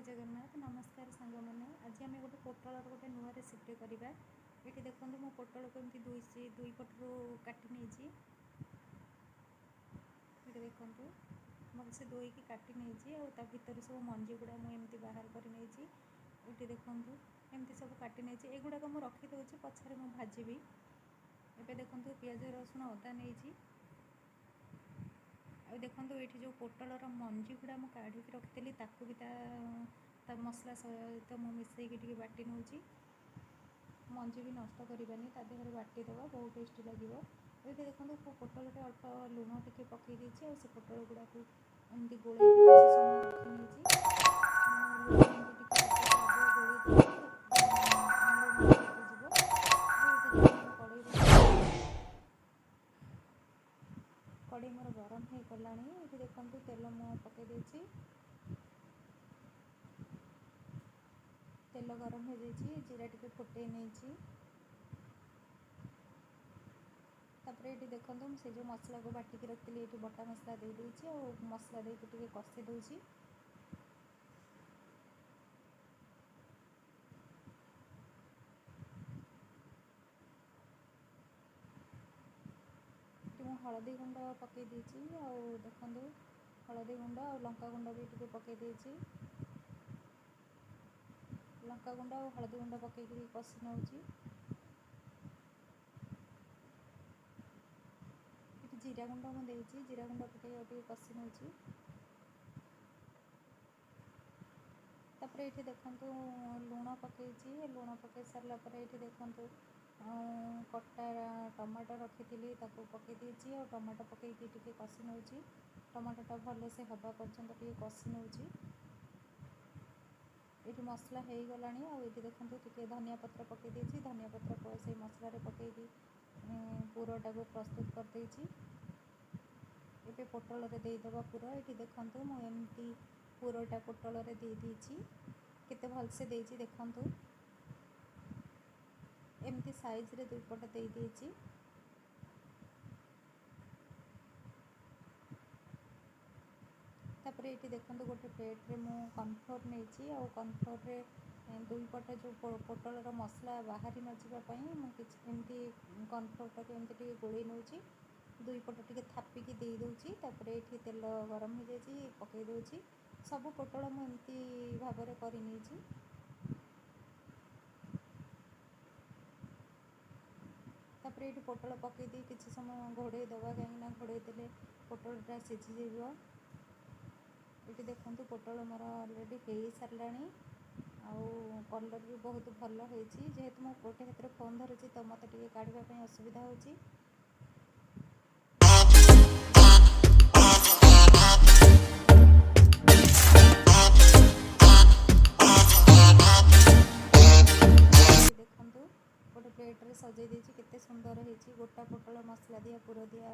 जगन्नाथ नमस्कार सांग मैंने आज आम गोटे पोटल गोटे नुआ रेसिपी करवा। ये देखो मो पोटल को एमती दुई पटरू काटी नहीं देखो भलसे धोईकी काटी नहीं भितर सब मंजी गुड़ा मुझे बाहर कर ये देखो एमती सब काटी नहीं एगुड़ाक मुझे रखीदे पछे मुझे भाजी एबे देखो पियाज रसुण अदा नहीं देखो ये जो पोटलर मंजी गुड़ा मुझे काढ़ी रखी ताकू भी ता मसला सहित मुझे मिसईकी बाटी नौ मंजी भी नष्ट करवानी देहर बाटीदेवा बहुत टेस्टी लगे। ये देखो पोटल अल्प लुण टे पकई देती से पोटल गुड़ा को एमती गोल कड़े मोर गरम हो गला। ये देखो तेल मुँह पकई तेल गरम हो जाइए जीरा टे फुटे नहीं ये देखो से जो मसला को बाटिकी रखी ये बटा मसला दे देती और मसला देके कषी दूसरी हलदी गुंड पकई देखो हलदी गुंड और लंका गुंड भी टे पकई लंका गुंड और हलदी गुंड पकई कषि नौ जीरा गुंड मुझे जीरा गुंड पकई कषि नौ ये देखो लुण पकई लुण पकई सारापर ये देखो कटा टमाटो रखी पकई देती और टमाटो पकई कषि नौ टमाटोटा भलसे हवा पर्यंत कषि नौ ये मसला हो गला। ये देखो टे धनिया पत्र पकई देती धनिया पत्र से मसलार पकई पूरटा को प्रस्तुत कर देती ये पोटल देदेवा पूरा ये देखो मुझे पूरटा पोटल दे देती केते भलसे देती देखो एमती साइज रे दुई पट दे देती तापर ये देखो गोटे प्लेट रे मु कॉर्नफ्लोर नहीं और कॉर्नफ्लोर रे दुई पट जो पोटलर मसला बाहरी न जावाई मुझे कॉर्नफ्लोर टाक एमती गोल नौ दुई पट टे थापिकी दे दूची ये तेल गरम हो जाए पकई दूची सब पोटल मुझे भाव में करनी ये पोटल पकई दी किसी समय घोड़े दवा कहीं घोड़े देले पोटलटा सीझी ये देखो पोटल मोर अलरेडी हो सारा आउ कलर भी बहुत भल होती जेहेतु मो गोटे हाथ फोन धरुची तो मत काढ़ापी असुविधा होची। गोटे प्लेट रे सजाई देती केते सुंदर होती गोटा पोटल मसला दिया पूरा दिया।